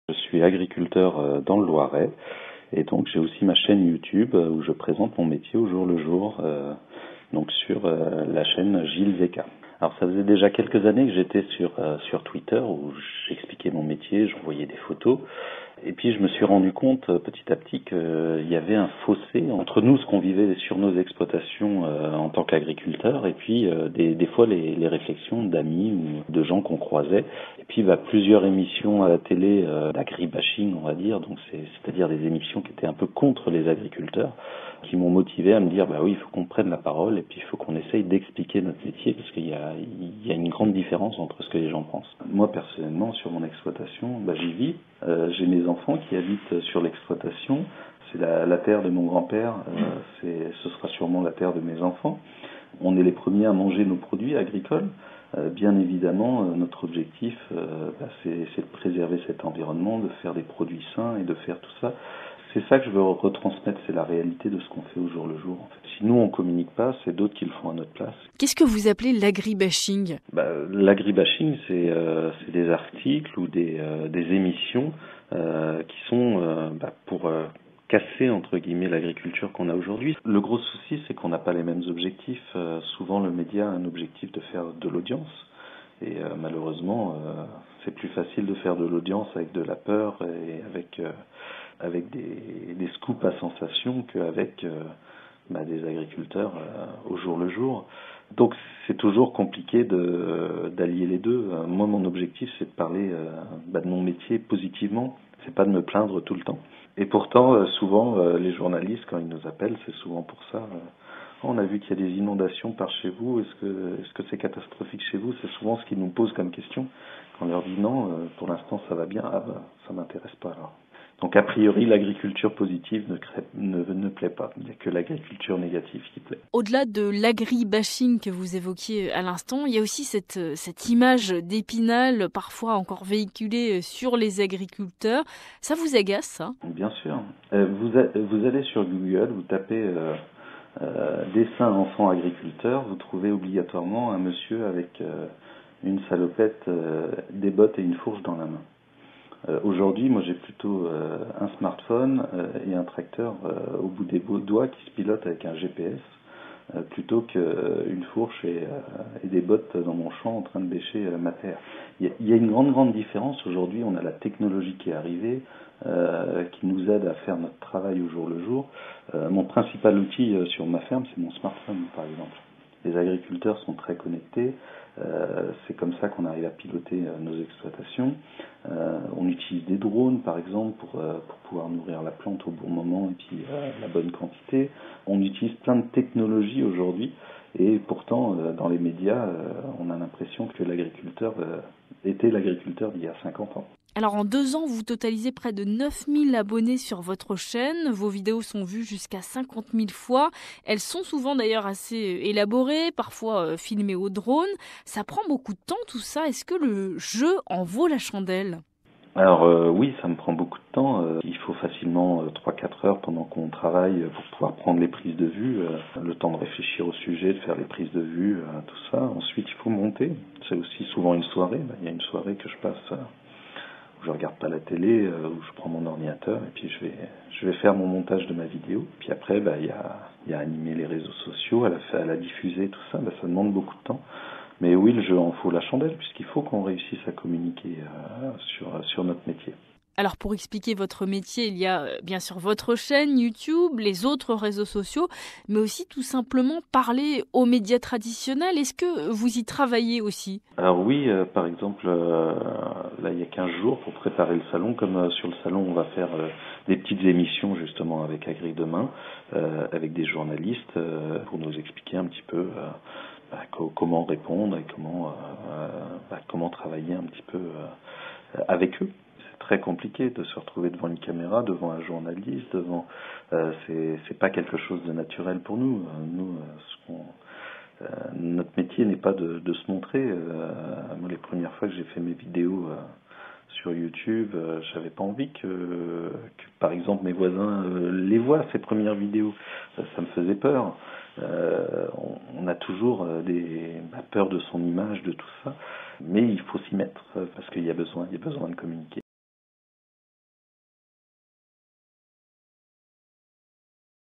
Je suis agriculteur dans le Loiret et donc j'ai aussi ma chaîne YouTube où je présente mon métier au jour le jour, donc sur la chaîne Gilles Zeka. Alors ça faisait déjà quelques années que j'étais sur Twitter où j'expliquais mon métier, j'envoyais des photos et puis je me suis rendu compte petit à petit qu'il y avait un fossé entre nous, ce qu'on vivait sur nos exploitations en tant qu'agriculteurs et puis des fois les réflexions d'amis ou de gens qu'on croisait. Et puis plusieurs émissions à la télé d'agribashing on va dire, donc c'est-à-dire des émissions qui étaient un peu contre les agriculteurs, qui m'ont motivé à me dire oui, il faut qu'on prenne la parole et puis il faut qu'on essaye d'expliquer notre métier parce qu'il y a une grande différence entre ce que les gens pensent. Moi personnellement sur mon exploitation, j'y vis, j'ai mes enfants qui habitent sur l'exploitation, c'est la terre de mon grand-père, ce sera sûrement la terre de mes enfants. On est les premiers à manger nos produits agricoles. Bien évidemment, notre objectif, c'est de préserver cet environnement, de faire des produits sains et de faire tout ça. C'est ça que je veux retransmettre, c'est la réalité de ce qu'on fait au jour le jour. En fait. Si nous, on communique pas, c'est d'autres qui le font à notre place. Qu'est-ce que vous appelez l'agribashing ? L'agribashing, c'est des articles ou des émissions qui sont pour casser entre guillemets l'agriculture qu'on a aujourd'hui. Le gros souci, c'est qu'on n'a pas les mêmes objectifs. Souvent, le média a un objectif de faire de l'audience. Et malheureusement, c'est plus facile de faire de l'audience avec de la peur et avec des scoops à sensation qu'avec des agriculteurs au jour le jour. Donc c'est toujours compliqué d'allier les deux. Moi, mon objectif, c'est de parler de mon métier positivement. C'est pas de me plaindre tout le temps. Et pourtant, souvent, les journalistes, quand ils nous appellent, c'est souvent pour ça. On a vu qu'il y a des inondations par chez vous. Est-ce que c'est catastrophique chez vous ? C'est souvent ce qu'ils nous posent comme question. Quand on leur dit non, pour l'instant ça va bien. Ça m'intéresse pas alors. Donc a priori, l'agriculture positive ne plaît pas. Il n'y a que l'agriculture négative qui plaît. Au-delà de l'agribashing que vous évoquiez à l'instant, il y a aussi cette image d'Épinal, parfois encore véhiculée sur les agriculteurs. Ça vous agace, ça ? Bien sûr. Vous allez sur Google, vous tapez dessin enfant agriculteur, vous trouvez obligatoirement un monsieur avec une salopette, des bottes et une fourche dans la main. Aujourd'hui, moi j'ai plutôt un smartphone et un tracteur au bout des doigts qui se pilote avec un GPS plutôt qu'une fourche et des bottes dans mon champ en train de bêcher ma terre. Il y a une grande différence. Aujourd'hui, on a la technologie qui est arrivée, qui nous aide à faire notre travail au jour le jour. Mon principal outil sur ma ferme, c'est mon smartphone par exemple. Les agriculteurs sont très connectés, c'est comme ça qu'on arrive à piloter nos exploitations. On utilise des drones par exemple pour pouvoir nourrir la plante au bon moment et puis la bonne quantité. On utilise plein de technologies aujourd'hui et pourtant dans les médias on a l'impression que l'agriculteur était l'agriculteur d'il y a 50 ans. Alors en 2 ans, vous totalisez près de 9000 abonnés sur votre chaîne. Vos vidéos sont vues jusqu'à 50 000 fois. Elles sont souvent d'ailleurs assez élaborées, parfois filmées au drone. Ça prend beaucoup de temps tout ça. Est-ce que le jeu en vaut la chandelle ? Alors oui, ça me prend beaucoup de temps. Il faut facilement 3-4 heures pendant qu'on travaille pour pouvoir prendre les prises de vue, le temps de réfléchir au sujet, de faire les prises de vue, tout ça. Ensuite, il faut monter. C'est aussi souvent une soirée. Il y a une soirée que je passe où je regarde pas la télé, où je prends mon ordinateur et puis je vais faire mon montage de ma vidéo. Puis après, il y a animer les réseaux sociaux, à la diffuser, tout ça. Ça demande beaucoup de temps. Mais oui, le jeu en faut la chandelle, puisqu'il faut qu'on réussisse à communiquer sur notre métier. Alors pour expliquer votre métier, il y a bien sûr votre chaîne YouTube, les autres réseaux sociaux, mais aussi tout simplement parler aux médias traditionnels. Est-ce que vous y travaillez aussi ? Alors oui, par exemple, là il y a 15 jours pour préparer le salon, comme sur le salon on va faire des petites émissions justement avec Agri Demain, avec des journalistes pour nous expliquer un petit peu comment répondre et comment travailler un petit peu avec eux. C'est très compliqué de se retrouver devant une caméra, devant un journaliste, c'est pas quelque chose de naturel pour nous. Notre métier n'est pas de se montrer. Moi, les premières fois que j'ai fait mes vidéos sur YouTube, j'avais pas envie que par exemple mes voisins les voient, ces premières vidéos. Ça me faisait peur. On a toujours peur de son image, de tout ça, mais il faut s'y mettre parce qu'il y a besoin de communiquer.